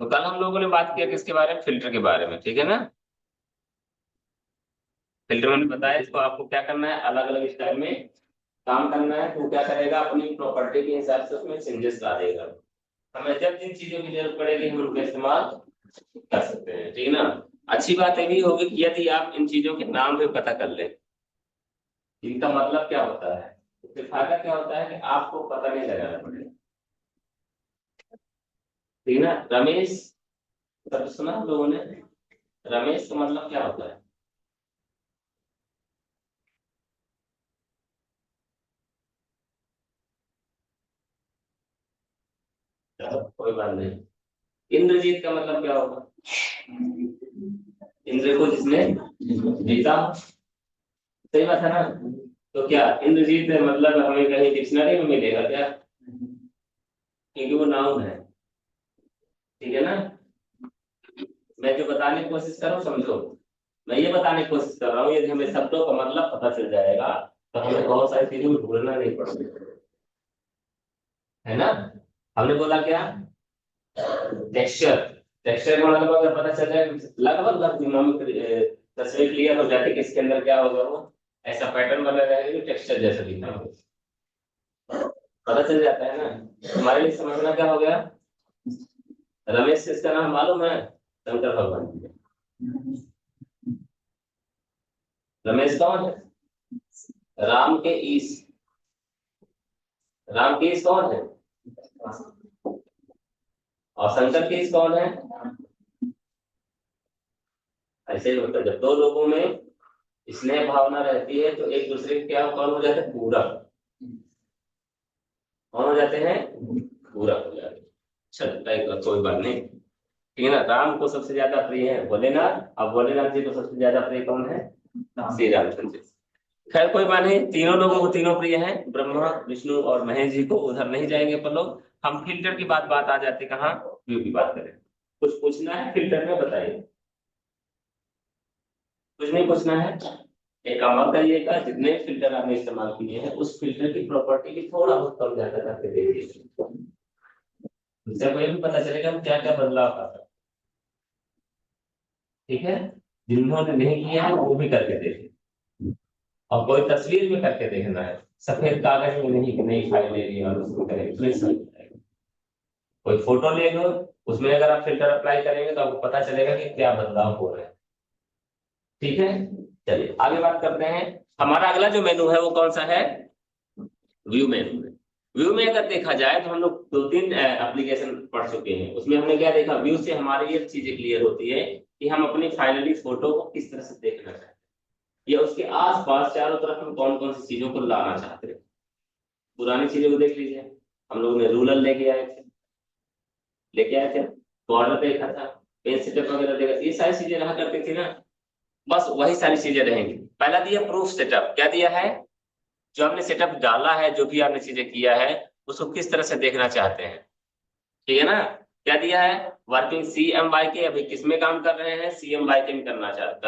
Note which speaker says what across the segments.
Speaker 1: तो कल हम लोगों ने बात किया किसके बारे में, फिल्टर के बारे में, ठीक है ना। फिल्टर मैंने बताया इसको आपको क्या करना है, अलग अलग स्टाइल में काम करना है। तो क्या करेगा, अपनी प्रॉपर्टी के हिसाब से उसमें चेंजेस ला देगा। हमें जब जिन चीजों की जरूरत पड़ेगी हम उनका इस्तेमाल कर सकते हैं, ठीक है ना। अच्छी बात ये भी होगी कि यदि आप इन चीजों के नाम भी पता कर लें, इनका मतलब क्या होता है, इससे फायदा क्या होता है कि आपको पता नहीं लगाना पड़ेगा, ठीक है ना। रमेश, सब सुना हम लोगों ने, रमेश का मतलब क्या होता है। चलो कोई बात नहीं। इंद्रजीत का मतलब क्या होगा, इंद्र को जिसने जीता, सही बात है ना। तो क्या इंद्रजीत मतलब हमें कहीं डिक्शनरी में मिलेगा क्या, क्योंकि वो नाउन है, ठीक है ना। मैं जो बताने की कोशिश कर रहा हूँ समझो, मैं ये बताने की कोशिश कर रहा हूँ यदि हमें शब्दों का मतलब पता चल जाएगा तो हमें बहुत सारी चीजों को ढूंढना नहीं पड़ेगा, है ना। हमने बोला क्या, टेक्सचर, टेक्सचर का मतलब अगर पता चल जाए लगभग लगभग दिमाग में तस्वीर क्लियर हो जाती है कि इसके अंदर क्या होगा, वो ऐसा पैटर्न बना रहेगा जो टेक्सचर जैसा दिखना हो, पता चल जाता है ना। हमारे लिए समझना क्या हो गया, रमेश इसका नाम मालूम है, शंकर भगवान। रमेश कौन है, राम के ईश, राम के ईश कौन है, और शंकर के ईश कौन है। ऐसे ही होता है जब दो लोगों में स्नेह भावना रहती है तो एक दूसरे के क्या कौन हो जाते हैं, पूरक, कौन हो जाते हैं, पूरक हो जाते हैं। चल कोई बात नहीं, ठीक है ना। राम को सबसे ज्यादा प्रिय है भोलेनाथ, अब भोलेनाथ जी को सबसे ज्यादा प्रिय कौन है, श्री रामचंद्र जी। खैर कोई बात नहीं, तीनों लोगों को तीनों प्रिय हैं, ब्रह्मा विष्णु और महेश जी को, उधर नहीं जाएंगे पर लोग। हम फिल्टर की बात आ जाती कहाँ, व्यू की बात करें। कुछ पूछना है फिल्टर में, बताइए। कुछ नहीं पूछना है, एक काम और करिएगा, जितने फिल्टर आपने इस्तेमाल किए हैं उस फिल्टर की प्रॉपर्टी की थोड़ा बहुत कम ज्यादा करके देखिए, उससे आपको ये भी पता चलेगा क्या क्या बदलाव आता है, ठीक है। जिन्होंने नहीं किया है वो भी करके देखें, और कोई तस्वीर में करके देखना है, सफेद कागज में नहीं कि नई फाइल ले रही है और उसको करेंगे तो नहीं समझ में आएगा। कोई फोटो ले लो, उसमें अगर आप फिल्टर अप्लाई करेंगे तो आपको पता चलेगा कि क्या बदलाव हो रहे हैं, ठीक है। चलिए आगे बात करते हैं। हमारा अगला जो मेनू है वो कौन सा है, व्यू मेनू है। व्यू में अगर देखा जाए तो हम लोग दो तीन एप्लीकेशन पढ़ चुके हैं, उसमें हमने क्या देखा, व्यू से हमारी ये चीजें क्लियर होती है कि हम अपनी फाइनली फोटो को किस तरह से देखना चाहते हैं, या उसके आसपास चारों तरफ हम कौन कौन सी चीजों को लाना चाहते हैं। पुरानी चीजों को देख लीजिए, हम लोग ने रूलर लेके आए थे, बॉर्डर देखा था, पेज सेटअप वगैरह देखा, ये सारी चीजें रहा करती थी ना। बस वही सारी चीजें रहेंगी। पहला दिया प्रूफ सेटअप, क्या दिया है, जो आपने सेटअप डाला है, जो भी आपने चीजें किया है उसको किस तरह से देखना चाहते हैं, ठीक है ना। क्या दिया है, वर्किंग सी एम वाई के, अभी किस में काम कर रहे हैं, सी एम वाई के में कर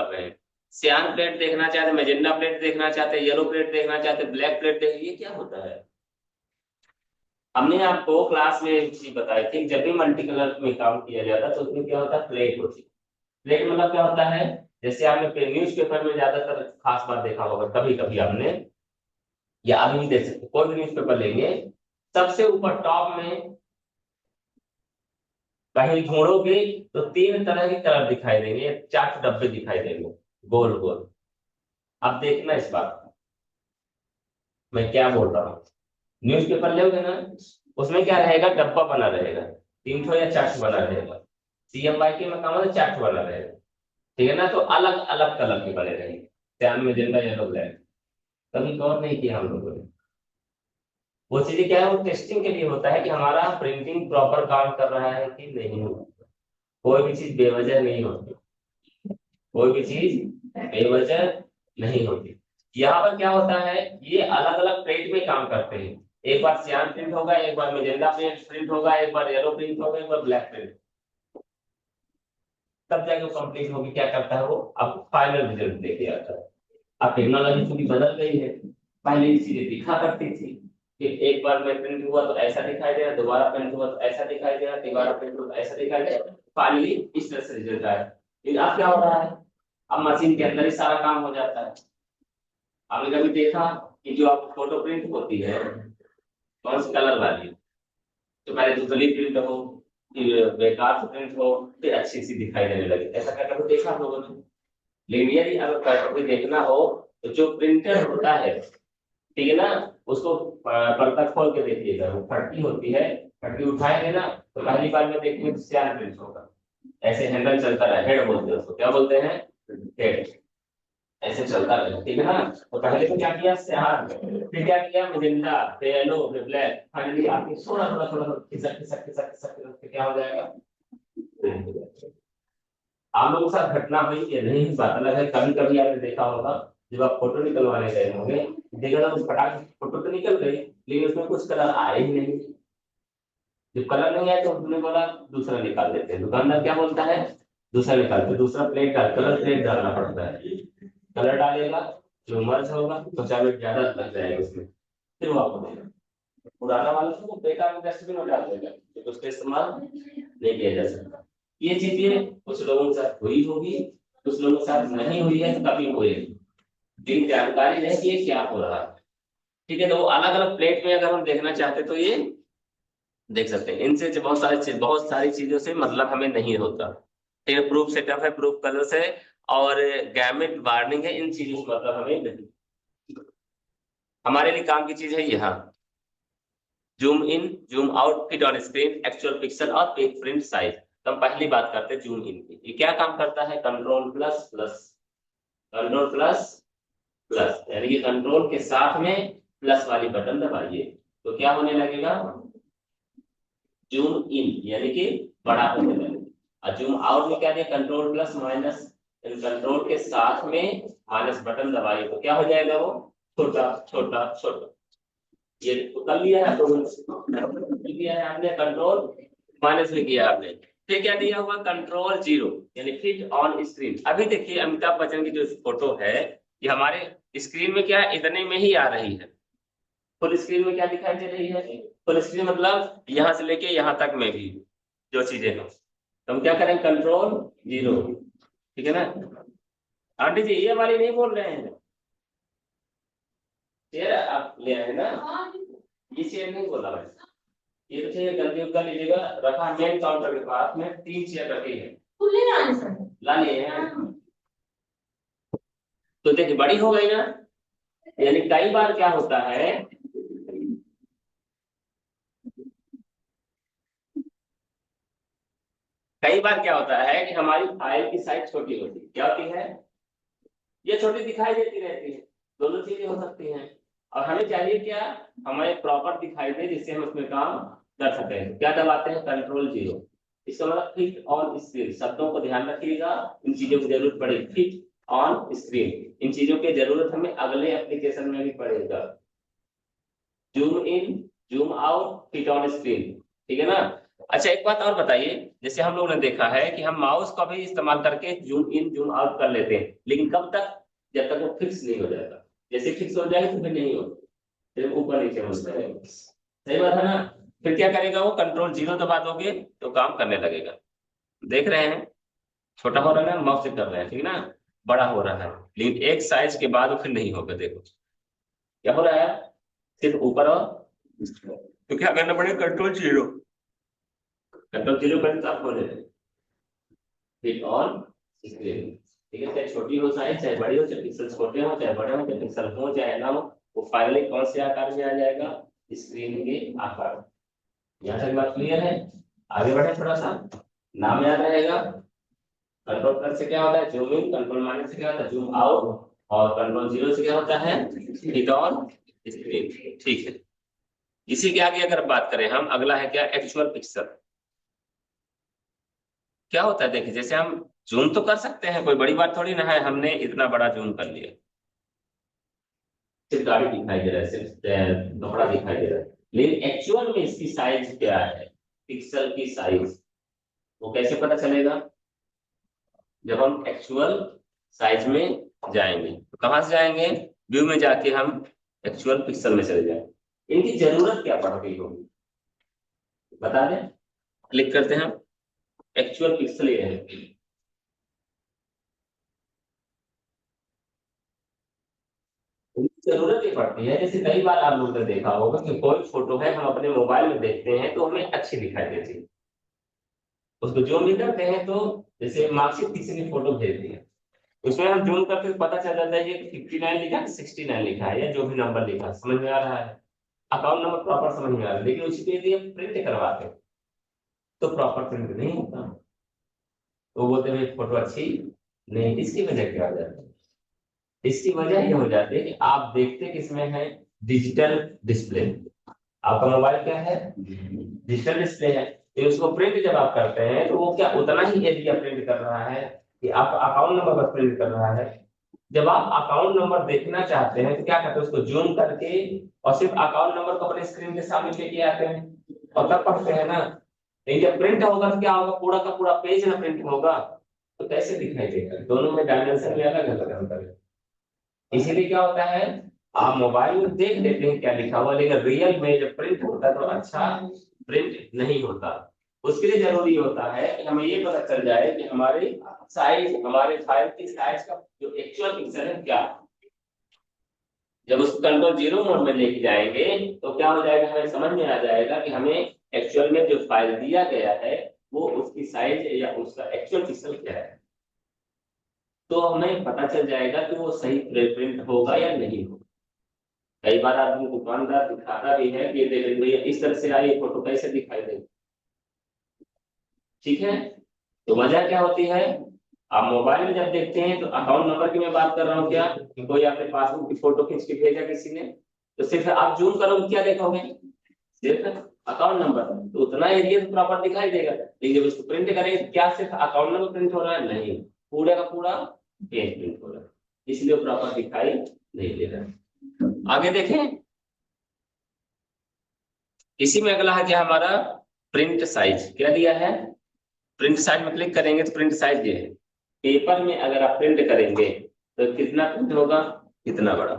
Speaker 1: रहे हैं। सियान प्लेट देखना चाहते, मैजेंडा प्लेट देखना चाहते, येलो प्लेट देखना चाहते, ब्लैक प्लेट देख, ये क्या होता है। हमने आपको क्लास में एक चीज बताई थी, जब भी मल्टी कलर में काम किया जाता है तो उसमें क्या होता है, प्लेट होती है। प्लेट मतलब क्या होता है, जैसे आपने न्यूज पेपर में ज्यादातर खास बात देखा होगा, कभी कभी आपने, या अभी भी देख सकते, कोई भी न्यूज पेपर लेंगे, सबसे ऊपर टॉप में कहीं ढूंढोगे तो तीन तरह के कलर दिखाई देंगे, चार डब्बे दिखाई देंगे, गोल गोल। अब देखना इस बात को, मैं क्या बोल रहा हूँ। न्यूज़पेपर लोगे ना, उसमें क्या रहेगा, डब्बा बना रहेगा, तीन ठो या चार ठो बना रहेगा। CMYK में काम होता है, चार ठो बना रहेगा, ठीक है ना। तो अलग अलग कलर के बने रहेंगे, सियान मैजेंटा येलो ब्लैक। कभी गौर नहीं किया हम लोगों ने, वो चीजें क्या है, वो टेस्टिंग के लिए होता है कि हमारा प्रिंटिंग प्रॉपर काम कर रहा है कि नहीं। कोई भी चीज बेवजह नहीं होती, कोई भी चीज बेवजह नहीं होती। यहाँ पर क्या होता है, ये अलग अलग प्रिंट में काम करते हैं। एक बार सियान प्रिंट होगा, एक बार मेजेंडा प्रिंट होगा, एक बार येलो प्रिंट होगा, एक बार ब्लैक प्रिंट, तब जाके वो कंप्लीट होगी। क्या करता है वो, आपको फाइनल रिजल्ट देके आता है। अब टेक्नोलॉजी चूंकि बदल गई है, पहले ये चीजें दिखा करती थी, फिर एक बार में प्रिंट हुआ तो ऐसा दिखाई दे रहा, दोबारा प्रिंट हुआ तो ऐसा दिखाई दे रहा, दोबारा प्रिंट हुआ तो ऐसा दिखाई दे रहा, फाइनली इस तरह से रिजल्ट आया। फिर अब क्या हो रहा है, अब मशीन के अंदर ही सारा काम हो जाता है। आपने कभी देखा कि जो आप फोटो प्रिंट होती है कौन सी कलर वाली, तो पहले धुंधली प्रिंट हो, फिर बेकार से प्रिंट हो, फिर अच्छी सी दिखाई देने लगे, ऐसा क्या कभी देखा आप लोगों ने? लेकिन यदि अगर कभी देखना हो तो जो प्रिंटर होता है, ठीक है ना, उसको पर्दा खोल के देखिएगा, वो फटकी होती है, फटकी उठाएंगे ना तो पहली बार में देखेंगे तो सियान प्रिंट होगा, ऐसे हैंडल चलता रहा, हेड बोलते हैं उसको, क्या बोलते हैं, हेड, ऐसे चलता रहे, ठीक है ना। तो पहले तो क्या किया, सियान, फिर क्या किया, मैजेंटा, फिर येलो, फिर ब्लैक, फाइनली आपकी थोड़ा थोड़ा थोड़ा थोड़ा खिसक खिसक खिसक खिसक खिसक क्या हो जाएगा, print हो जाएगा। आप लोगों के साथ घटना हुई है नहीं, इस बात अलग है, कभी कभी आपने देखा होगा जब आप फोटो निकलवाने गए होंगे, देखा था उस फटाक से फोटो तो निकल गई लेकिन उसमें कुछ कलर आए ही नहीं। जब कलर नहीं आए तो उसने बोला दूसरा निकाल देते हैं, दुकानदार क्या बोलता है, दूसरा निकालते, दूसरा प्लेट डाल, कलर प्लेट डालना पड़ता है, कलर डालेगा, जो मर्ज होगा तो 4 मिनट ज्यादा लग जाएगा उसमें, फिर वो आपको देगा। पुराना वाला तो बेकार में डस्टबिन में डाल देगा, तो उसका इस्तेमाल नहीं किया जा सकता। ये चीजें कुछ लोगों के साथ हुई होगी, कुछ लोगों के साथ नहीं हुई है, कभी होएगी, लेकिन जानकारी नहीं कि ये क्या हो रहा है। ठीक है, तो वो अलग अलग प्लेट में अगर हम देखना चाहते तो ये देख सकते हैं, इनसे जो बहुत सारी चीजों से मतलब हमें नहीं होता। ठीक है, प्रूफ सेटअप है, प्रूफ कलर्स है, और गैमेट वार्निंग है, इन चीजों से मतलब हमें नहीं, हमारे लिए काम की चीज है यहाँ, zoom in, zoom out, fit on screen, actual pixel और पिक प्रिंट साइज। तो हम पहली बात करते हैं जूम इन की, ये क्या काम करता है, control plus plus, control plus plus, यानी कि कंट्रोल के साथ में प्लस वाली बटन दबाइए तो क्या होने लगेगा, जूम इन यानी कि बड़ा होने लगेगा। और जूम आउट में क्या दिया, कंट्रोल प्लस माइनस, कंट्रोल के साथ में माइनस बटन दबाइए तो क्या हो जाएगा, वो छोटा छोटा छोटा। ये कर लिया है, तो किया है आपने, कंट्रोल माइनस में किया आपने, फिर क्या दिया हुआ, कंट्रोल जीरो, यानी फिट ऑन स्क्रीन। अभी देखिए अमिताभ बच्चन की जो फोटो है, ये हमारे स्क्रीन में क्या है, इतने में ही आ रही है, फुल स्क्रीन में क्या दिखाई दे रही है, फुल स्क्रीन मतलब यहाँ से लेके यहाँ तक में भी जो चीजें हैं, तो हम क्या करें, कंट्रोल जीरो, ठीक है ना। आंटी जी ये वाली नहीं बोल रहे हैं, चेयर आप ले आए ना, ये चेयर नहीं बोला मैं, ये तो चेयर गलती उनका लीजिएगा, रखा मेन काउंटर के पास में 3 चेयर रखी है, ला लिए हैं। तो देखिए बड़ी हो गई ना, यानी कई बार क्या होता है, कई बार क्या होता है कि हमारी फाइल की साइज छोटी होती है, क्या होती है, ये छोटी दिखाई देती रहती है, दोनों चीजें हो सकती हैं, और हमें चाहिए क्या, हमें प्रॉपर दिखाई दे जिससे हम उसमें काम कर सकें, तो क्या दबाते हैं, कंट्रोल जीरो। इसका मतलब फिट ऑन स्क्रीन, शब्दों को ध्यान रखिएगा, इन चीजों की जरूरत पड़ेगी, फिट ऑन स्क्रीन, इन चीजों की जरूरत हमें अगले एप्लीकेशन में भी पड़ेगा, zoom in, zoom out, fit on screen, ठीक है ना। अच्छा एक बात और बताइए, जैसे हम लोगों ने देखा है कि हम माउस का भी इस्तेमाल करके जूम इन जूम आउट कर लेते हैं, लेकिन कब तक, जब तक वो फिक्स नहीं हो जाता, जैसे फिक्स हो जाएगा तो फिर नहीं होगा, फिर ऊपर नीचे हो जाएगा, सही बात है ना। फिर क्या करेगा वो, कंट्रोल जीरो दबा दोगे तो काम करने लगेगा, देख रहे हैं, छोटा हो रहा है ना, माउस से कर रहे हैं, ठीक है ना, बड़ा हो रहा है, लेकिन एक साइज के बाद वो फिर नहीं होगा, देखो क्या हो रहा है, सिर्फ ऊपर और, तो क्या करना पड़ेगा, कंट्रोल जीरो, कंट्रोल जीरो करने तो आप हो जाएगा, फिट ऑन स्क्रीन, ठीक है, चाहे छोटी हो साइज, चाहे बड़ी हो, चाहे पिक्सल छोटे हो चाहे बड़े हो, चाहे पिक्सल हो चाहे ना हो, वो फाइनली कौन से आकार में आ जाएगा, स्क्रीन के आकार। यहाँ तक बात क्लियर है, आगे बढ़े थोड़ा सा, नाम याद रहेगा, कंट्रोल प्लस से क्या होता है, जूम इन, कंट्रोल माइनस से क्या होता है, जूम आउट, और कंट्रोल जीरो से क्या होता है, फिट ऑन स्क्रीन, ठीक है। इसी के आगे अगर बात करें हम, अगला है क्या, एक्चुअल पिक्सल। क्या होता है, देखिए जैसे हम जूम तो कर सकते हैं, कोई बड़ी बात थोड़ी ना है, हमने इतना बड़ा जूम कर लिया, सिर्फ गाड़ी दिखाई दे रहा है, सिर्फ कपड़ा दिखाई दे रहा है, लेकिन एक्चुअल में इसकी साइज क्या है, पिक्सल की साइज, वो कैसे पता चलेगा, जब हम एक्चुअल साइज में जाएंगे, तो कहाँ से जाएंगे, व्यू में जाके हम एक्चुअल पिक्सल में चले जाएंगे, इनकी जरूरत क्या पड़ गई होगी, बता दें। क्लिक करते हैं, एक्चुअल पिक्सल ये है। उनकी जरूरत ही पड़ती है। जैसे कई बार आप लोगों ने देखा होगा कि कोई फोटो है हम अपने मोबाइल में देखते हैं तो हमें अच्छी दिखाई देती है, उसको जूम भी करते हैं तो, जैसे मार्कशीट किसी ने फोटो भेज दी है, उसमें हम जूम करते तो पता चल जाता है ये 59 लिखा है 69 लिखा है, या जो भी नंबर लिखा है समझ में आ रहा है, अकाउंट नंबर प्रॉपर समझ में आ रहा है। लेकिन उसी के लिए प्रिंट करवाते हैं तो प्रॉपर प्रिंट नहीं होता, तो बोलते हैं फोटो अच्छी नहीं। इसकी वजह क्या हो जाती है? इसकी वजह ये हो जाती है कि आप देखते किसमें है, डिजिटल डिस्प्ले। आपका मोबाइल क्या है, डिजिटल डिस्प्ले है। तो उसको प्रिंट जब आप करते हैं तो वो क्या उतना ही एरिया प्रिंट कर रहा है कि आप अकाउंट नंबर बस प्रिंट कर रहा है। जब आप अकाउंट नंबर देखना चाहते हैं तो क्या करते हैं, उसको जूम करके और सिर्फ अकाउंट नंबर को अपने स्क्रीन के सामने लेके आते हैं और तब पढ़ते हैं ना। लेकिन जब प्रिंट होगा तो क्या होगा, पूरा का पूरा पेज ना प्रिंट होगा, तो कैसे दिखाई देगा, दोनों में डायमेंशन में अलग अलग अंतर है। इसीलिए क्या होता है, आप मोबाइल में देख लेते हैं क्या लिखा हुआ, लेकिन रियल में जब प्रिंट होता है तो अच्छा प्रिंट नहीं होता। उसके लिए जरूरी होता है कि हमें ये पता चल जाए कि हमारे साइज, हमारे फाइल की साइज का जो एक्चुअल पिक्सल है क्या है। जब उसको कंट्रोल जीरो मोड में लेके जाएंगे तो क्या हो जाएगा, हमें समझ में आ जाएगा कि हमें एक्चुअल में जो फाइल दिया गया है वो उसकी साइज या उसका एक्चुअल पिक्सल क्या है। तो हमें पता चल जाएगा कि वो सही प्रिंट होगा या नहीं होगा। कई बार आदमी दुकानदार दिखाता भी है कि ये देख भैया इस तरह से आई फोटो कैसे दिखाई दे, ठीक है। तो वजह क्या होती है, आप मोबाइल में जब देखते हैं तो अकाउंट नंबर की मैं बात कर रहा हूँ क्या, कि कोई आपने पासबुक की फोटो खींच के भेजा किसी ने, तो सिर्फ आप जूम करोगे क्या देखोगे, सिर्फ अकाउंट नंबर, तो उतना एरिया तो प्रॉपर दिखाई देगा। लेकिन जब उसको प्रिंट करेंगे तो क्या सिर्फ अकाउंट नंबर प्रिंट हो रहा है, नहीं, पूरे का पूरा पेज प्रिंट हो रहा है, इसलिए प्रॉपर दिखाई नहीं दे रहा है। आगे देखें, इसी में अगला है क्या हमारा, प्रिंट साइज क्या दिया है। प्रिंट साइज में क्लिक करेंगे तो प्रिंट साइज ये है, पेपर में अगर आप प्रिंट करेंगे तो कितना प्रिंट होगा, कितना बड़ा।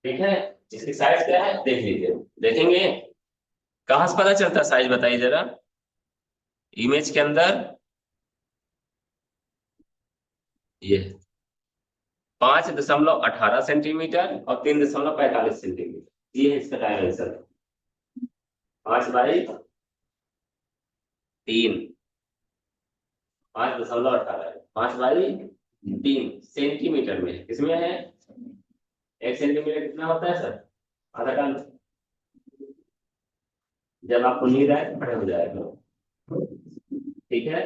Speaker 1: ठीक है, इसकी साइज क्या है देख लीजिए, देखेंगे कहां से पता चलता है साइज, बताइए जरा। इमेज के अंदर ये 5.18 सेंटीमीटर और 3.45 सेंटीमीटर, ये है इसका डायमेंशन। 5/3, 5.18, 5/3 सेंटीमीटर में, इसमें है 1 सेंटीमीटर कितना होता है सर, आधा टन। जब आपको नींद आए तो खड़े हो जाएगा, ठीक है,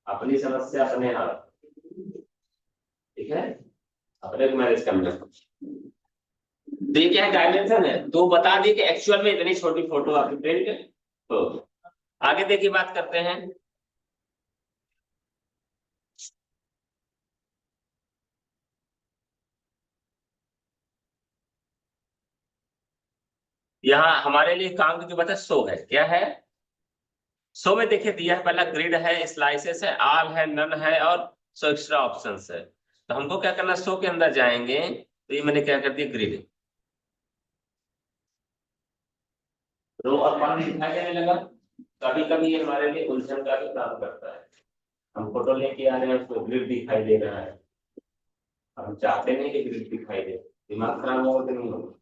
Speaker 1: अपनी समस्या अपने हाथ, ठीक है, अपने को मैनेज करना। तो ये क्या है, डायमेंशन है, तो बता दी कि एक्चुअल में इतनी छोटी फोटो आपकी प्रिंट हो। आगे देखिए बात करते हैं, यहाँ हमारे लिए काम की जो बता सो है, क्या है, सो में देखिए दिया है, पहला ग्रिड है, स्लाइसेस है, आल है, नन है और सो एक्स्ट्रा ऑप्शंस है। तो हमको क्या करना, सो के अंदर जाएंगे तो ये मैंने क्या कर दिया, ग्रिड, रो और कॉलम दिखाई देने लगा। कभी कभी ये हमारे लिए उलझन का भी काम करता है, हम फोटो लेके आ रहे हैं उसको ग्रिड दिखाई दे रहा है, हम चाहते नहीं कि ग्रिड दिखाई दे, दिमाग खराब होगा तो नहीं होगा,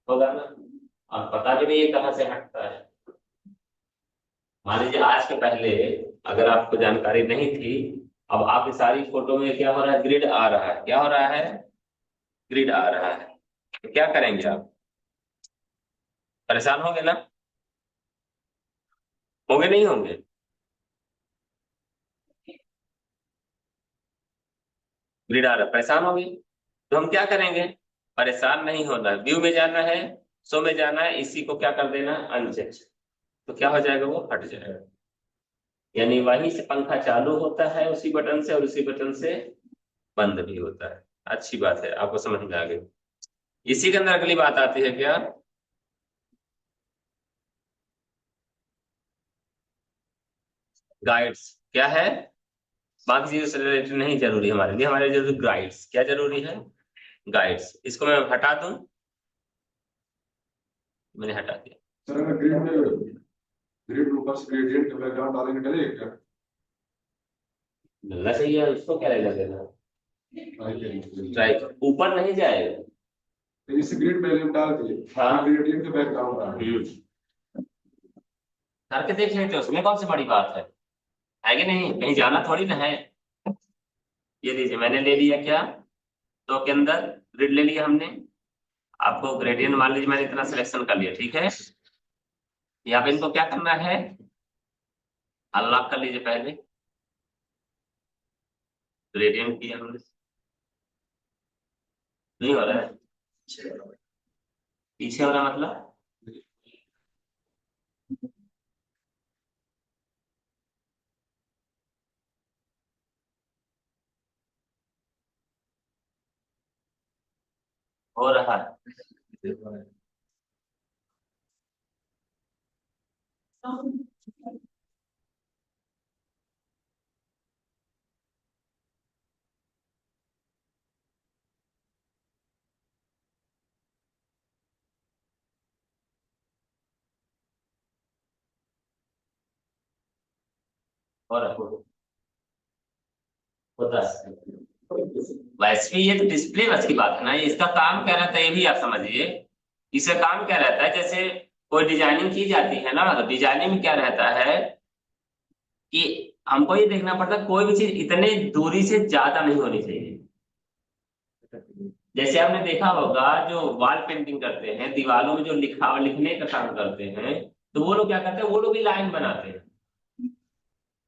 Speaker 1: होगा ना। और पता भी नहीं ये कहाँ से हटता है। मान लीजिए आज के पहले अगर आपको जानकारी नहीं थी, अब आपकी सारी फोटो में क्या हो रहा है, ग्रिड आ रहा है, क्या हो रहा है, ग्रिड आ रहा है, तो क्या करेंगे आप, परेशान होंगे ना, होंगे नहीं होंगे, ग्रिड आ रहा है परेशान होंगे। तो हम क्या करेंगे, परेशान नहीं होना, व्यू में जाना है, शो में जाना है, इसी को क्या कर देना, अनचेक, तो क्या हो जाएगा, वो हट जाएगा। यानी वहीं से पंखा चालू होता है उसी बटन से और उसी बटन से बंद भी होता है। अच्छी बात है, आपको समझ में आ गई। इसी के अंदर अगली बात आती है क्या, गाइड्स क्या है, बाकी चीजों से रिलेटेड नहीं जरूरी हमारे लिए, हमारे लिए जरूरी गाइड्स। क्या जरूरी है? गाइड्स। इसको मैं हटा दूं? मैंने हटा दिया।
Speaker 2: सर अगर ग्रिड ऊपर से ग्रेडियंट का बैकग्राउंड डालेंगे डलेगा क्या?
Speaker 1: मिलना चाहिए, उसको क्या लेना देना।
Speaker 2: ट्राई करेंगे।
Speaker 1: राइट, ऊपर नहीं जाएगा।
Speaker 2: तो इस ग्रिड में एलिमेंट डाल दिए,
Speaker 1: हाँ।
Speaker 2: ग्रेडियंट का बैकग्राउंड डाल
Speaker 1: करके देख लेते हैं, उसमें कौन सी बड़ी बात है कि नहीं? कहीं जाना थोड़ी ना है। ये लीजिए, मैंने ले लिया क्या, तो के अंदर ग्रिड ले लिया हमने। आपको ग्रेडियंट मान लीजिए मैंने इतना सिलेक्शन कर लिया, ठीक है। यहाँ पे इनको क्या करना है, अनलॉक कर लीजिए पहले। ग्रेडियंट किया हमने, नहीं हो रहा है। पीछे हो रहा मतलब? हो रहा है। हो रहा है। होता है। वैसे भी ये तो डिस्प्ले बस की बात है ना, इसका काम क्या रहता है ये भी आप समझिए। इसका काम क्या रहता है, जैसे कोई डिजाइनिंग की जाती है ना, तो डिजाइनिंग में क्या रहता है कि हमको ये देखना पड़ता है कोई भी चीज इतने दूरी से ज्यादा नहीं होनी चाहिए। जैसे आपने देखा होगा जो वॉल पेंटिंग करते हैं, दीवारों में जो लिखने का काम करते हैं, तो वो लोग क्या करते हैं, वो लोग भी लाइन बनाते हैं।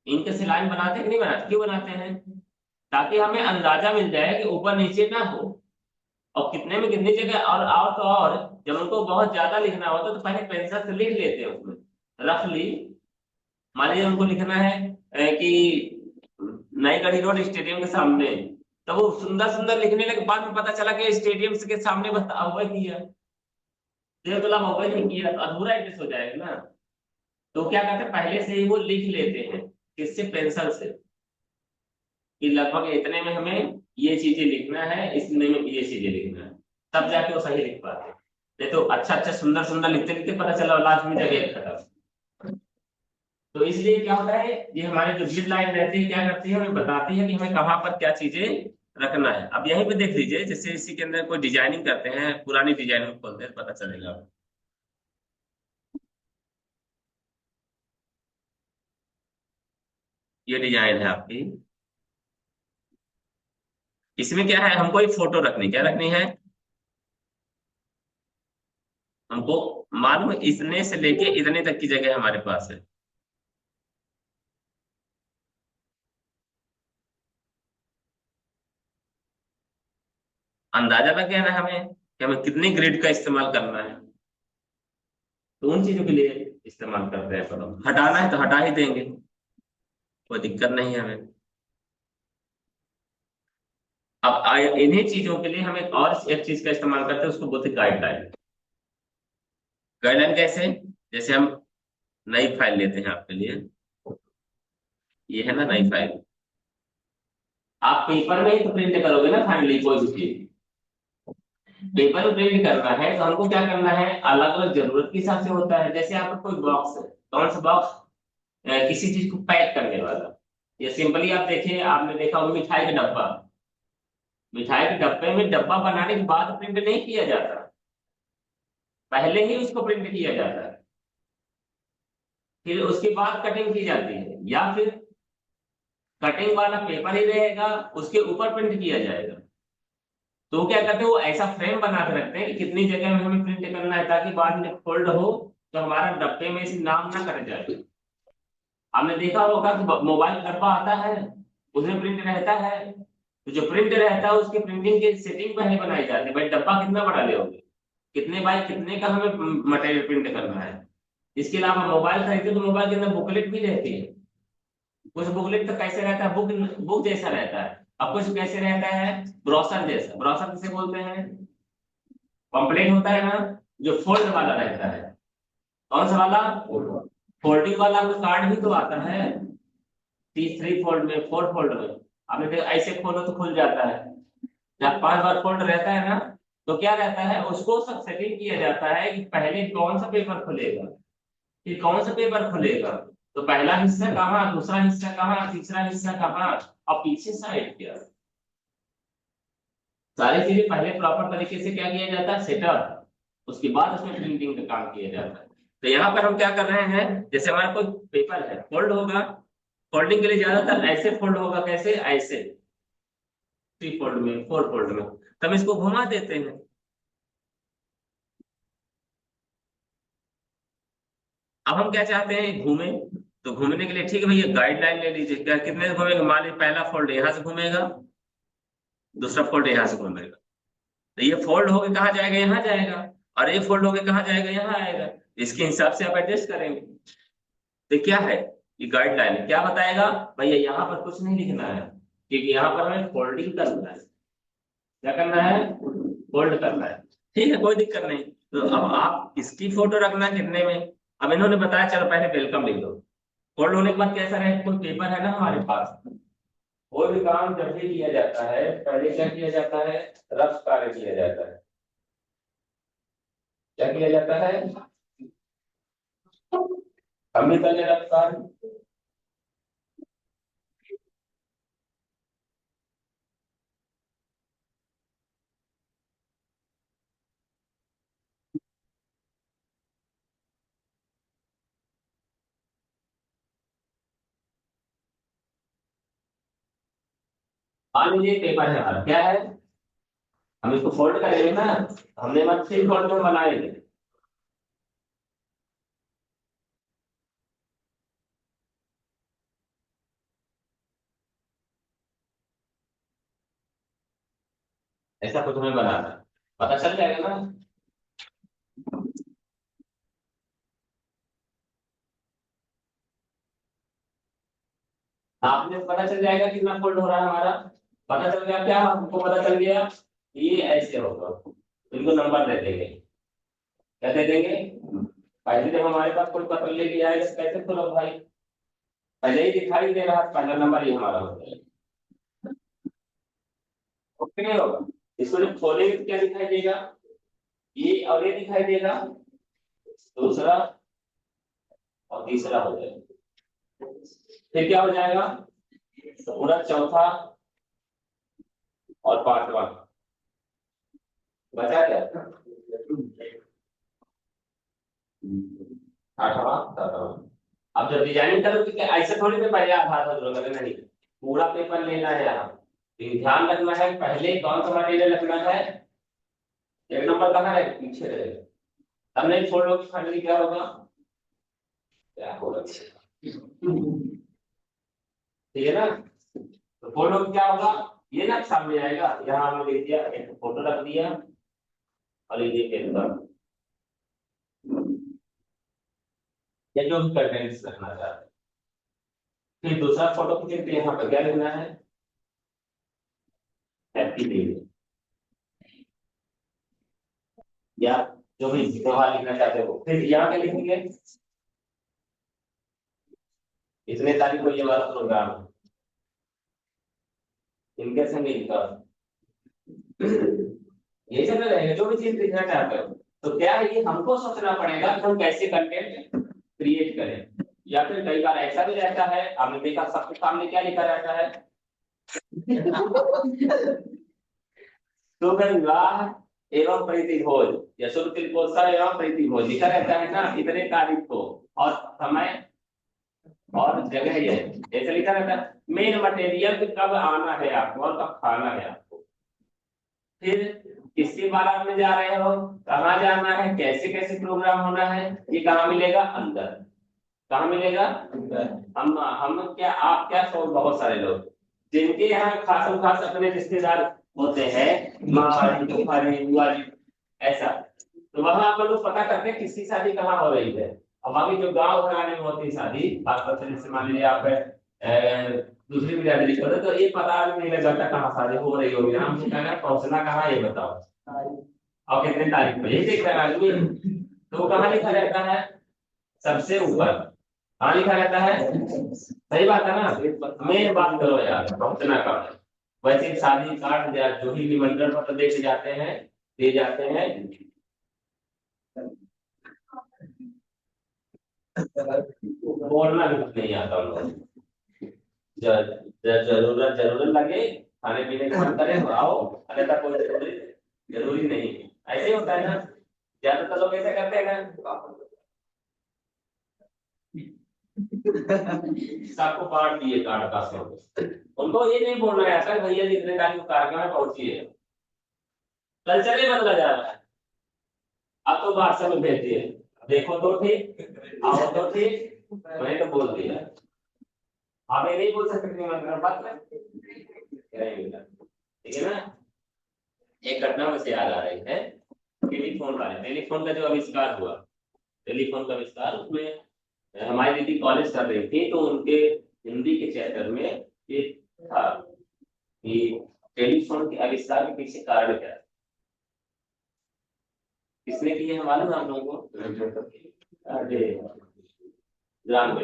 Speaker 1: इनके से लाइन बनाते हैं कि नहीं बनाते? क्यों बनाते हैं? ताकि हमें अंदाजा मिल जाए कि ऊपर नीचे ना हो, और कितने में कितनी जगह। और तो और जब उनको बहुत ज्यादा लिखना होता है तो पहले पेंसिल से लिख लेते हैं उसमें रफली। मान लीजिए उनको लिखना है कि नई गढ़ी रोड स्टेडियम के सामने, तो वो सुंदर सुंदर लिखने लगे, बाद में पता चला कि स्टेडियम के सामने बस अवय किया, देवतला अवय नहीं किया, तो अधूरा एड्रेस हो जाएगा ना। तो क्या करते हैं, पहले से ही वो लिख लेते हैं, किससे? पेंसिल से, कि लगभग इतने में हमें ये चीजें लिखना है, इतने में ये चीजें लिखना है, तब जाके वो सही लिख पाते हैं। नहीं तो अच्छा अच्छा सुंदर सुंदर लिखते लिखते पता चला लास्ट में जगह खत्म। तो इसलिए क्या होता है, ये हमारे जो ग्रिड लाइन रहती है क्या करती है, हमें बताती है कि हमें कहाँ पर क्या चीजें रखना है। अब यहीं पे देख लीजिए, जैसे इसी के अंदर कोई डिजाइनिंग करते हैं, पुरानी डिजाइनिंग खोलते हैं, पता चलेगा। ये डिजाइन है आपकी, इसमें क्या है, हमको एक फोटो रखनी, क्या रखनी है हमको, मालूम है इतने से लेके इतने तक की जगह हमारे पास है। अंदाजा लग गया ना हमें कि हमें कितने ग्रिड का इस्तेमाल करना है। तो उन चीजों के लिए इस्तेमाल करते हैं कलम। हटाना है तो हटा ही देंगे, कोई दिक्कत नहीं है हमें। अब इन्हीं चीजों के लिए हम एक चीज का इस्तेमाल करते हैं, उसको बोलते हैं गाइडलाइन। गाइडलाइन कैसे? जैसे हम नई फाइल लेते हैं आपके लिए, ये है ना नई फाइल। आप पेपर में ही तो प्रिंट करोगे ना फाइनली कोई भी चीज। पेपर में प्रिंट करना है तो हमको क्या करना है, अलग अलग जरूरत के हिसाब से होता है। जैसे आपका कोई बॉक्स है, कौन सा बॉक्स? किसी चीज को पैक करने वाला। या सिंपली आप देखिए, आपने देखा होगा मिठाई का डब्बा। मिठाई के डब्बे में डब्बा बनाने के बाद प्रिंट नहीं किया जाता, पहले ही उसको प्रिंट किया जाता है, फिर उसके बाद कटिंग की जाती है, या फिर कटिंग वाला पेपर ही रहेगा, उसके ऊपर प्रिंट किया जाएगा। तो क्या करते हैं, वो ऐसा फ्रेम बना के रखते हैं कि कितनी जगह में हमें प्रिंट करना है, ताकि बाद में फोल्ड हो तो हमारा डब्बे में से नाम ना कट जाए। आपने देखा होगा कि मोबाइल डब्बा आता है, उसमें प्रिंट रहता है, तो जो प्रिंट रहता है उसकी प्रिंटिंग की सेटिंग पहले बनाई जाती है, भाई डब्बा कितना बड़ा ले होगे, कितने बाय कितने का हमें मटेरियल प्रिंट करना है। इसके अलावा मोबाइल खरीदते तो मोबाइल के अंदर बुकलेट भी रहती है। कुछ बुकलेट तो कैसे रहता है, बुक बुक जैसा रहता है, और कुछ कैसे रहता है, ब्रोशर जैसा। ब्रोशर किसे बोलते हैं? पम्पलेट होता है ना, जो फोल्ड वाला रहता है। कौन सा वाला? फोल्डिंग वाला। कोई कार्ड भी तो आता है, 3 फोल्ड में, 4 फोल्ड में। अब देखो ऐसे खोलो तो खुल जाता है। जब 5 बार फोल्ड रहता है ना, तो क्या रहता है, उसको सब सेटिंग किया जाता है कि पहले कौन सा पेपर खुलेगा, फिर कौन सा पेपर खुलेगा। तो पहला हिस्सा कहाँ, दूसरा हिस्सा कहाँ, तीसरा हिस्सा कहाँ, और पीछे साइड क्या, सारी चीजें पहले प्रॉपर तरीके से क्या किया जाता है, सेटअप। उसके बाद उसमें प्रिंटिंग का काम किया जाता है। तो यहाँ पर हम क्या कर रहे हैं, जैसे हमारा कोई पेपर है, फोल्ड होगा, फोल्डिंग के लिए ज्यादातर ऐसे फोल्ड होगा, कैसे, ऐसे 3 फोल्ड में, 4 फोल्ड में। तो हम इसको घुमा देते हैं। अब हम क्या चाहते हैं, घूमे। तो घूमने के लिए ठीक है भैया, गाइडलाइन ले लीजिए, क्या कितने से घूमेगा, मान लीजिए पहला फोल्ड यहाँ से घूमेगा, दूसरा फोल्ड यहाँ से घूमेगा। तो ये फोल्ड होके कहाँ जाएगा, यहाँ जाएगा, और ये फोल्ड होके कहाँ जाएगा, यहाँ आएगा। इसके हिसाब से आप एडजस्ट करेंगे। तो क्या है, ये गाइडलाइन है, क्या बताएगा भैया, यहाँ पर कुछ नहीं लिखना है, क्योंकि यहाँ पर हमें फोल्डिंग करना है। क्या करना है, फोल्ड करना है। ठीक है, कोई दिक्कत नहीं। तो अब आप इसकी फोटो रखना कितने में, अब इन्होंने बताया, चलो पहले वेलकम लिख दो। फोल्ड होने के बाद कैसा रहे, कोई पेपर है ना हमारे पास, कोई भी काम जब भी किया जाता है, पहले क्या किया जाता है, रफ कार्य किया जाता है। क्या किया जाता है, हम भी कर रफ कार्य। मान लीजिए पेपर है हमारा, क्या है, हम इसको फोल्ड करेंगे ना, हमने मतलब 3 फोल्ड में बनाएंगे। ऐसा कुछ हमें बनाना है, पता चल जाएगा ना। आपने पता चल जाएगा कितना फोल्ड हो रहा है हमारा। पता चल गया, क्या हमको पता चल गया, ये ऐसे होगा। इनको नंबर दे देंगे, क्या दे देंगे, पहले जब हमारे पास कोई पत्र लेके आएगा तो कैसे खोलो भाई, पहले ही दिखाई दे रहा है, पहला नंबर ये हमारा हो जाएगा। ओके नहीं होगा, इसको जब खोलेंगे तो क्या दिखाई देगा, ये और ये दिखाई देगा, दूसरा और तीसरा हो जाएगा। फिर क्या हो जाएगा, तो पूरा चौथा और पांचवा बचा क्या, आठवां सातवां। अब जब डिजाइनिंग करोगे क्या ऐसे थोड़ी पे पहले आधार पर करोगे, नहीं, पूरा पेपर लेना है यहाँ। तो ध्यान रखना है, पहले कौन सा मटेरियल रखना है, एक नंबर कहाँ है, पीछे रहेगा। अब नहीं छोड़ो, फाइनली क्या होगा, क्या होगा, ठीक है ना। तो फोटो क्या होगा, ये ना सामने आएगा, यहाँ हमने लिख दिया, एक फोटो रख दिया, और ये पेपर, या जो भी कंटेंट्स रखना चाहते हैं। फिर दूसरा फोटो खींचे तो यहाँ पर क्या लिखना है, हैप्पी डे, या जो भी त्योहार लिखना चाहते हो। फिर यहाँ क्या लिखेंगे, इतने तारीख को ये वाला प्रोग्राम है, इनके संग इनका, ये सब रहेगा, जो भी चीज लिखना चाहते हो। तो क्या है, ये हमको सोचना पड़ेगा कि हम कैसे कंटेंट क्रिएट करें। या फिर कई बार ऐसा भी रहता है, आपने देखा सबके सामने क्या लिखा रहता है, शुभ विवाह एवं प्रीति भोज, या शुभ तिलकोत्सव एवं प्रीति भोज लिखा रहता है ना, इतने तारीख को, और समय और जगह ये ऐसे लिखा रहता है। मेन मटेरियल कब आना है आपको और कब खाना है आपको। फिर किसके बारात में जा रहे हो, कहाँ जाना है, कैसे कैसे प्रोग्राम होना है, ये कहाँ मिलेगा, अंदर। कहाँ मिलेगा, अंदर। हम क्या, आप क्या, सोच बहुत सारे लोग जिनके यहाँ खास खास अपने रिश्तेदार होते हैं, मामाजी फूफाजी बुआजी, ऐसा, तो वहां आप लोग पता करते हैं किसकी शादी कहाँ हो रही है। अब बाकी जो गांव घराने में होती है शादी, खासतौर से जैसे मान लीजिए आप दूसरी बिरादरी को, तो ये पता नहीं लग जाता कहाँ शादी हो रही होगी, हम कहना पहुंचना कहाँ, ये बताओ, और कितने तारीख को, यही देख रहे हैं आदमी। तो वो कहाँ लिखा रहता है, सबसे ऊपर, हाँ लिखा रहता है, सही बात है ना। मेन बात करो यार, पहुंचना कब है। वैसे शादी कार्ड या जो भी निमंत्रण पत्र देके जाते हैं, दे जाते हैं, बोलना भी कुछ नहीं आता उनको। जरूरत जरूरत लगे, खाने पीने का मन करे तो आओ, अन्यथा कोई जरूरी जरूरी नहीं है। ऐसे ही होता है ना, ज्यादातर लोग ऐसे करते हैं ना, सबको बांट दिए कार्ड का स्वरूप। उनको ये नहीं बोलना है ऐसा भैया जी इतने तारीख को कार्यक्रम में पहुंचिए, कल्चर ही बदला जा रहा है। अब तो व्हाट्सएप में भेज दिए, देखो तो ठीक, आओ तो ठीक, मैंने तो बोल दिया। आप ये नहीं बोल सकते निमंत्रण पत्र, ठीक है ना। एक घटना मुझे याद आ रही है, टेलीफोन का जो आविष्कार हुआ, टेलीफोन का आविष्कार, उसमें हमारी दीदी कॉलेज कर रही थी, तो उनके हिंदी के चैप्टर में ये था कि टेलीफोन के आविष्कार के पीछे कारण क्या है। किसने किए है मालूम आप लोगों को? अरे ग्राम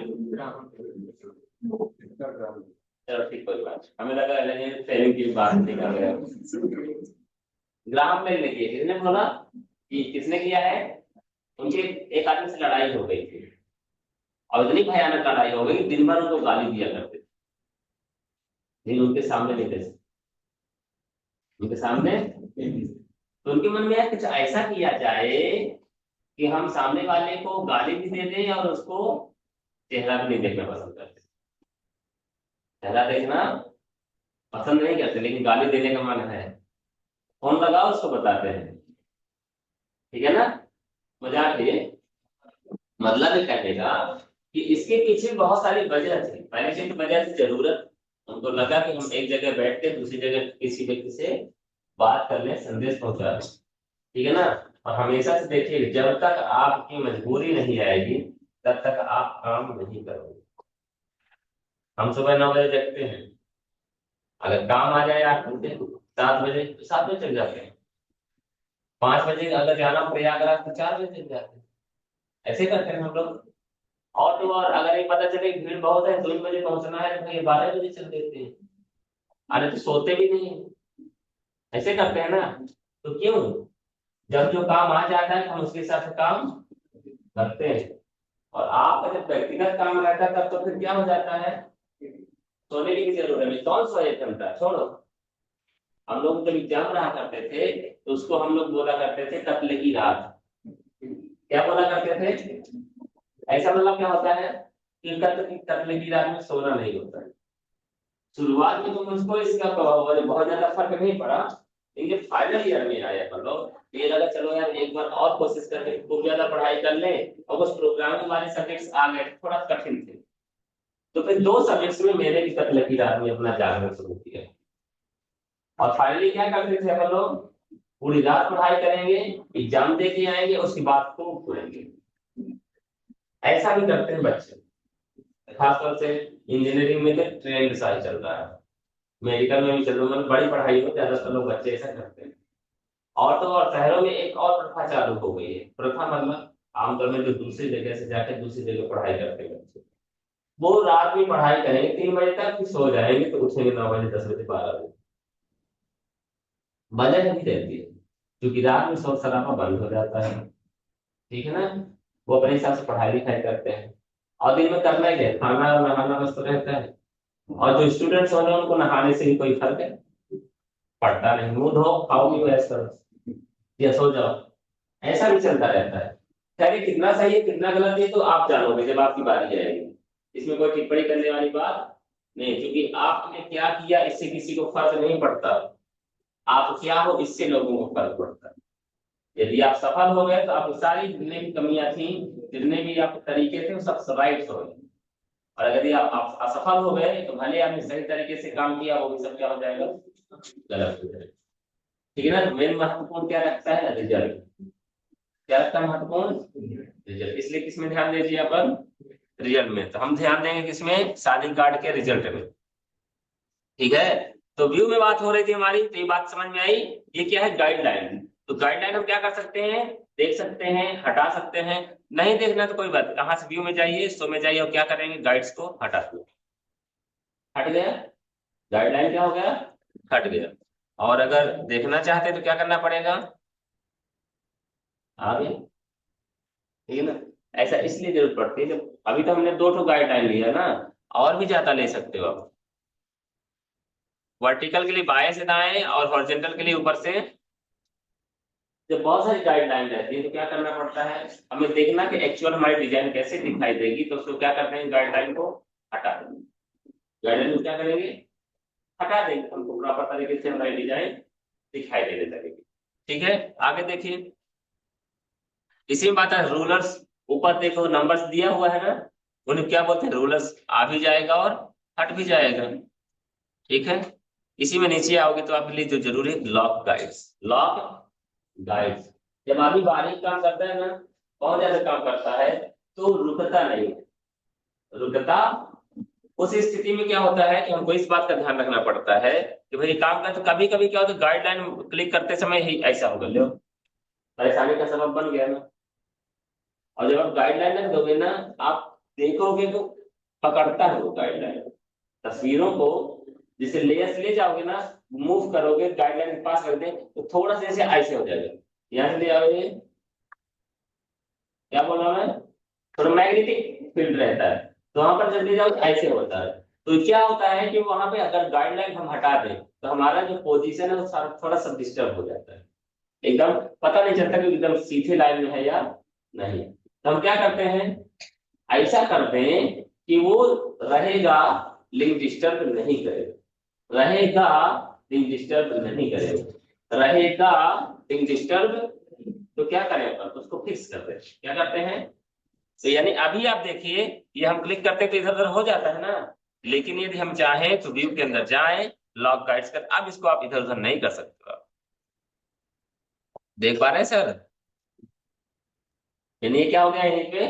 Speaker 1: चलो ठीक, कोई बात, हमें लगा ट्रेनिंग की बात नहीं कर रहे हो। ग्राम में ने किए, किसने बोला कि किसने किया है? उनके एक आदमी से लड़ाई हो गई थी, और इतनी भयानक लड़ाई हो गई कि दिन भर उनको गाली दिया करते थे, लेकिन उनके सामने नहीं दे सकते, उनके सामने। तो उनके मन में कुछ ऐसा किया जाए कि हम सामने वाले को गाली भी दे दें और उसको चेहरा भी नहीं देखना पसंद करते। चेहरा देखना पसंद नहीं करते, लेकिन गाली देने का मन है, फोन लगाओ उसको बताते हैं, ठीक है ना। मजाक ये मतलब ये कहने का कि इसके पीछे बहुत सारी वजह थी। पहले से तो वजह थी जरूरत, उनको लगा कि हम एक जगह बैठ के दूसरी जगह किसी व्यक्ति से बात कर लें, संदेश पहुंचा दें, ठीक है ना। और हमेशा से देखिए, जब तक आपकी मजबूरी नहीं आएगी तब तक आप काम नहीं करोगे। हम सुबह 9 बजे जगते हैं, अगर काम आ जाए 8 बजे, 7 बजे, तो 7 बजे चल जाते हैं। 5 बजे अगर जाना प्रयागराज तो 4 बजे चल जाते हैं। ऐसे करते हैं हम लोग। और तो और अगर ये पता चले भीड़ बहुत है, 2 बजे पहुंचना है, तो भाई 12 बजे चल देते हैं। अरे तो सोते भी नहीं, ऐसे करते हैं ना। तो क्यों, जब जो काम आ जाता है हम उसके हिसाब से काम करते हैं। और आपका जब व्यक्तिगत काम रहता है तब तो फिर क्या हो जाता है, सोने की भी जरूरत है, कौन सोए घंटा छोड़ो। हम लोग जब एग्जाम रहा करते थे तो उसको हम लोग बोला करते थे कत्ल की रात। क्या बोला करते थे? ऐसा मतलब क्या होता है कि कत्ल की रात में सोना नहीं होता है। शुरुआत में तो मुझको इसका बहुत ज्यादा फर्क नहीं पड़ा, लेकिन फाइनल ईयर में आया मतलब ये लगा चलो यार एक बार और कोशिश करके खूब ज्यादा पढ़ाई कर ले। और कुछ प्रोग्रामिंग वाले सब्जेक्ट्स आ गए, थोड़ा कठिन थे, तो फिर 2 सब्जेक्ट्स में मैंने भी कत्ल की रात में अपना जागरण शुरू किया। और फाइनली क्या करते थे हम लोग, पूरी रात पढ़ाई करेंगे, एग्जाम दे के आएंगे, उसके बाद खूब पढ़ेंगे। ऐसा भी करते हैं बच्चे, खासतौर से इंजीनियरिंग में तो ट्रेंड सा ही चल रहा है, मेडिकल में भी चल रहा है, मतलब बड़ी पढ़ाई में ज्यादातर लोग बच्चे ऐसा करते हैं। और तो और शहरों में एक और प्रथा चालू हो गई है। प्रथा मतलब आमतौर में जो दूसरी जगह से जाकर दूसरी जगह पढ़ाई करते हैं बच्चे, वो रात में पढ़ाई करेंगे 3 बजे तक, फिर सो जाएंगे, तो उठेंगे 9 बजे, 10 बजे, 12 बजे। वजह नहीं रहती है, क्योंकि रात में शोर शराबा बंद हो जाता है, ठीक है ना। वो अपने हिसाब से पढ़ाई लिखाई करते हैं, और दिन में करना ही है, खाना और नहाना बस तो रहता है। और जो स्टूडेंट्स होंगे उनको नहाने से भी कोई फर्क पड़ता नहीं, मुंह धो खाओ भी ऐसा करो या सो जाओ, ऐसा भी चलता रहता है। खैर ये कितना सही है कितना गलत है तो आप जानोगे जब आपकी बारी आएगी, इसमें कोई टिप्पणी करने वाली बात नहीं, क्योंकि आपने क्या किया इससे किसी को फर्क नहीं पड़ता, आप क्या हो इससे लोगों को फर्क पड़ता है। यदि आप सफल हो गए तो आपकी सारी जितने भी कमियां थी, जितने भी आपके तरीके थे, वो सब राइट हो गए। और अगर आप असफल हो गए तो भले आपने सही तरीके से काम किया, वो भी सब क्या हो जाएगा, गलत हो जाएगा, ठीक है ना। तो मेन महत्वपूर्ण क्या रखता है, रिजल्ट। क्या रखता है महत्वपूर्ण, रिजल्ट। इसलिए किसमें ध्यान दीजिए अपन, रिजल्ट में। तो हम ध्यान देंगे किसमें, शादी कार्ड के रिजल्ट में, ठीक है। तो व्यू में बात हो रही थी हमारी, तो ये बात समझ में आई। ये क्या है, गाइडलाइन। तो गाइडलाइन हम क्या कर सकते हैं, देख सकते हैं, हटा सकते हैं। नहीं देखना तो कोई बात, कहाँ से व्यू में जाइए, शो में जाइए और क्या करेंगे, गाइड्स को हटा दो, हट गया, गाइडलाइन क्या हो गया, हट गया। और अगर देखना चाहते हैं तो क्या करना पड़ेगा, आगे, ठीक है ना। ऐसा इसलिए जरूरत पड़ती है जब, अभी तो हमने दो ठो गाइडलाइन लिया ना, और भी ज्यादा ले सकते हो आप। वर्टिकल के लिए बाएं से दाएं और हॉरिजॉन्टल के लिए ऊपर से। जब बहुत सारी गाइडलाइन रहती है तो क्या करना पड़ता है, हमें देखना कि एक्चुअल हमारी डिजाइन कैसे दिखाई देगी, तो उसको क्या करते हैं, गाइडलाइन को हटा देंगे। गाइडलाइन को क्या करेंगे, हटा देंगे, हमको प्रॉपर तरीके से हमारी डिजाइन दिखाई देने लगेगी। ठीक है, आगे देखिए, इसी में बात है रूलर्स। ऊपर देखो नंबर्स दिया हुआ है ना, उन्हें क्या बोलते हैं, रूलर्स। आ भी जाएगा और हट भी जाएगा। ठीक है, इसी में नीचे आओगे तो आपके लिए जो जरूरी है, लॉक गाइड्स। लॉक गाइड्स जब आदमी बारीक काम करता है ना, बहुत ज्यादा काम करता है, तो रुकता नहीं है, रुकता। उस स्थिति में क्या होता है कि हमको इस बात का ध्यान रखना पड़ता है कि भाई काम का, तो कभी कभी क्या होता है, गाइडलाइन क्लिक करते समय ही ऐसा होगा, लो परेशानी का सबब बन गया ना। और जब आप गाइडलाइन रख दोगे ना, आप देखोगे तो पकड़ता है वो गाइडलाइन तस्वीरों को। जैसे लेयर्स ले जाओगे ना, मूव करोगे, गाइडलाइन के पास रख दे तो थोड़ा सा ऐसे ऐसे हो जाएगा। यहाँ से ले आओगे, क्या बोल रहा हूं मैं, थोड़ा मैग्नेटिक फील्ड रहता है, तो वहां पर जब ले जाओ ऐसे होता है। तो क्या होता है कि वहां पे अगर गाइडलाइन हम हटा दें तो हमारा जो पोजीशन है वो थोड़ा सा डिस्टर्ब हो जाता है, एकदम पता नहीं चलता कि एकदम सीधे लाइन में है या नहीं। तो हम क्या करते हैं, ऐसा करते हैं कि वो रहेगा लेकिन डिस्टर्ब नहीं करेगा, रहेगा लेकिन डिस्टर्ब नहीं करेगा, रहेगा लेकिन डिस्टर्ब। तो क्या करें अपन, उसको फिक्स करते हैं, क्या करते हैं। तो यानी अभी आप देखिए, ये हम क्लिक करते हैं तो इधर उधर हो जाता है ना, लेकिन यदि हम चाहें तो व्यू के अंदर जाएं, लॉक गाइड्स कर, अब इसको आप इधर उधर नहीं कर सकते हो आप। देख पा रहे हैं सर, यानी ये क्या हो गया यहीं पे,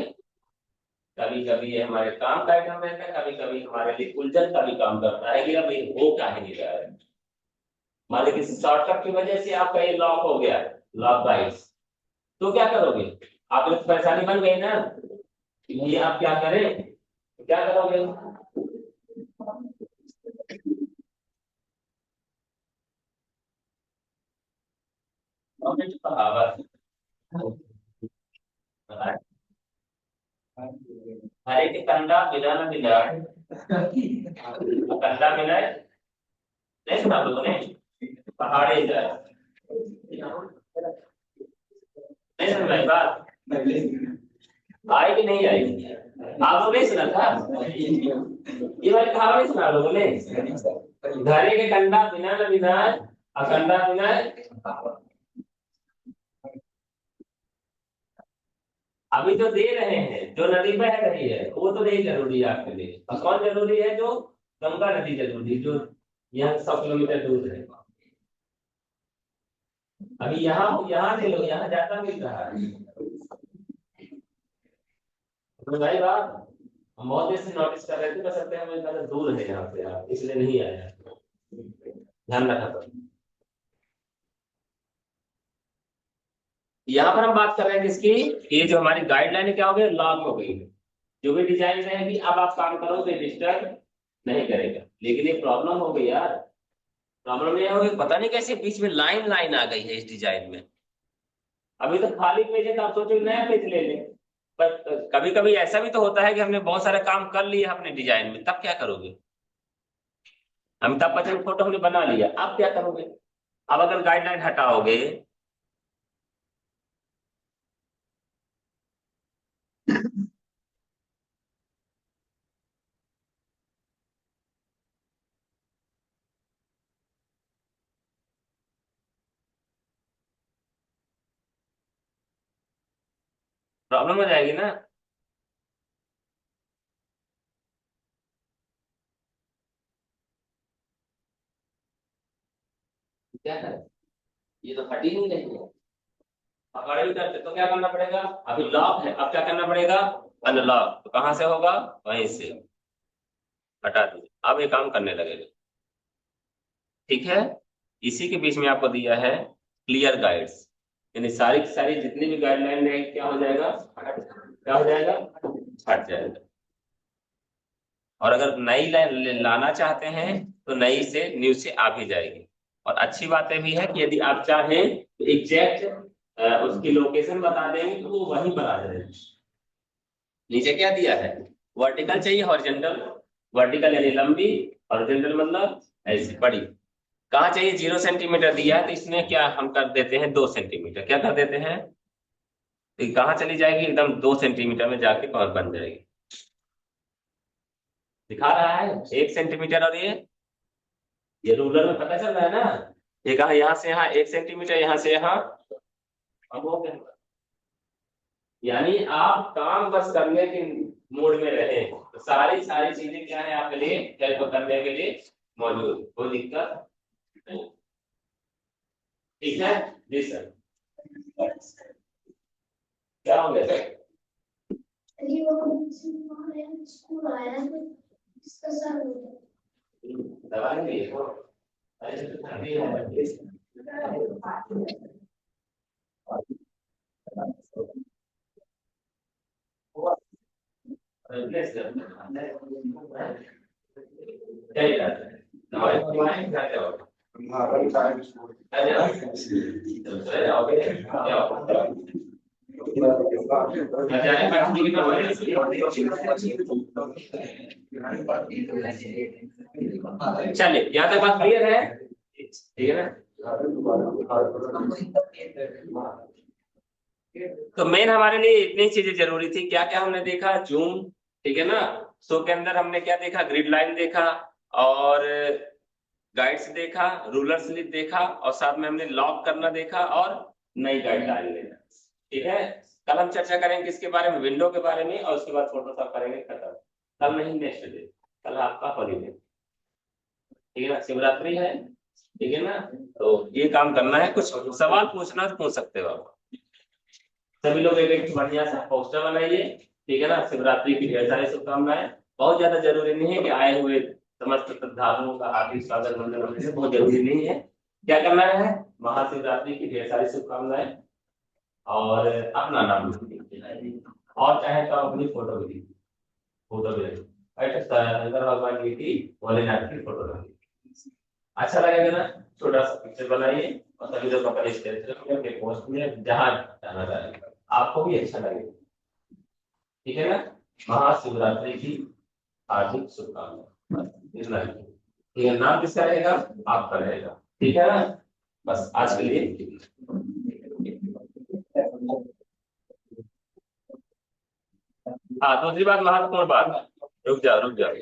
Speaker 1: कभी कभी ये हमारे काम का आइटम रहता है, कभी कभी हमारे लिए उलझन का भी काम करता है कि भाई हो क्या ही नहीं रहा है। मान लीजिए किसी शॉर्टकट की वजह से आपका ये लॉक हो गया, लॉक गाइड्स, तो क्या करोगे, आपको तो परेशानी बन गई ना, कि भैया आप क्या करें, तो क्या करोगे। कहावत बताए, हरे के कंडा मिला न मिला, कंडा मिला है, नहीं सुना लोगों ने, पहाड़े जाए, नहीं सुन भाई बात, आई कि नहीं आई, आप लोग नहीं सुना था, ये वाली कहावत नहीं सुना लोगों ने, घरे के कंडा बिना न बिना, अकंडा बिना। अभी जो दे रहे हैं, जो नदी बह रही है वो तो नहीं जरूरी है आपके लिए, और कौन जरूरी है, जो गंगा नदी जरूरी, जो यहाँ 100 किलोमीटर दूर है। अभी यहाँ से लोग यहाँ जाता मिल रहा है, तो भाई बात हम बहुत देर से नोटिस कर रहे थे, बस सकते हैं हमें ज्यादा दूर है यहाँ से, आप इसलिए नहीं आया, ध्यान रखा करो। यहाँ पर हम बात कर रहे हैं किसकी, ये जो हमारी गाइडलाइन क्या हो गई, लॉक हो गई। जो भी डिजाइन रहेगी अब आप काम करोगे डिस्टर्ब नहीं करेगा, लेकिन ये प्रॉब्लम हो गई यार। प्रॉब्लम ये हो गई, पता नहीं कैसे बीच में लाइन लाइन आ गई है इस डिजाइन में। अभी तो खाली पेज है तो आप सोचो नया पेज ले लें, पर कभी कभी ऐसा भी तो होता है कि हमने बहुत सारे काम कर लिए अपने डिजाइन में, तब क्या करोगे। अमिताभ बच्चन की फोटो हमने बना लिया, अब क्या करोगे, अब अगर गाइडलाइन हटाओगे, प्रॉब्लम हो जाएगी ना। क्या करें, ये तो हट ही नहीं रही है। पकड़ ही करते तो क्या करना पड़ेगा, अभी लॉक है, अब क्या करना पड़ेगा, अनलॉक, तो कहां से होगा, वहीं से हटा दीजिए, अब ये काम करने लगेगा। ठीक है, इसी के बीच में आपको दिया है क्लियर गाइड्स। यानी सारी की सारी जितनी भी गाइडलाइन रहेगी क्या हो जाएगा, क्या हो जाएगा, हट जाएगा। और अगर नई लाइन लाना चाहते हैं तो नई से न्यू से आ भी जाएगी। और अच्छी बातें भी है कि यदि आप चाहें तो एग्जैक्ट उसकी लोकेशन बता देंगे तो वो वहीं पर आ जाएगी। नीचे क्या दिया है, वर्टिकल चाहिए हॉरिजॉन्टल, वर्टिकल यानी लंबी, हॉरिजॉन्टल मतलब ऐसी बड़ी। कहाँ चाहिए, 0 सेंटीमीटर दिया है तो इसमें क्या हम कर देते हैं 2 सेंटीमीटर, क्या कर देते हैं, तो ये कहाँ चली जाएगी, एकदम 2 सेंटीमीटर में जाके कौन बन जाएगी। दिखा रहा है 1 सेंटीमीटर, और ये रूलर में पता चल रहा है ना, ये कहा यहाँ से यहाँ 1 सेंटीमीटर, यहाँ से यहाँ, अब हो गया। यानी आप काम बस करने के मूड में रहे तो सारी सारी चीजें क्या है आपके लिए हेल्प करने के लिए मौजूद, कोई दिक्कत नहीं। ठीक है जी सर, क्या हो गया सर, दवा नहीं है वो? अरे तो ठंडी चलिए यहाँ तक बात क्लियर है, ठीक है ना। तो मेन हमारे लिए इतनी चीजें जरूरी थी, क्या क्या हमने देखा, जूम, ठीक है ना, शो के अंदर हमने क्या देखा, ग्रिड लाइन देखा, और गाइड्स देखा, रूलर स्लिप देखा, और साथ में हमने लॉक करना देखा, और नई गाइडलाइन देखा। ठीक है, कल हम चर्चा करेंगे किसके बारे में, विंडो के बारे में, और उसके बाद फोटोशॉप करेंगे, खत्म। कल नहीं, नेक्स्ट डे, कल आपका हॉलीडे, ठीक है ना, शिवरात्रि है, ठीक है ना। तो ये काम करना है, कुछ सवाल पूछना तो पूछ सकते हो आप। सभी लोग एक एक बढ़िया सा पोस्टर बनाइए, ठीक है ना। शिवरात्रि की ढेर सारी शुभकामनाएं। बहुत ज्यादा जरूरी नहीं है कि आए हुए समस्त श्रद्धालुओं का हार्दिक स्वागत मंगल से, बहुत जरूरी नहीं है। क्या करना है, महाशिवरात्रि की ढेर सारी शुभकामनाएं, और अपना नाम लिखिए, और चाहे तो अपनी फोटो भी लिखिए, फोटो भी लिखिए, शंकर भगवान की थी, भोलेनाथ की फोटो लगी। अच्छा लगेगा ना, छोटा सा पिक्चर बनाइए और सभी लोग अपने स्टेटस में पोस्ट में जहां जाना चाहेंगे, आपको भी अच्छा लगेगा, ठीक है ना। महाशिवरात्रि की हार्दिक शुभकामनाएं, इतना ही। ठीक है, नाम किसका रहेगा, आपका रहेगा, ठीक है ना। बस आज के लिए हाँ, दूसरी बात, महत्वपूर्ण बात, रुक जाओ रुक जाओ।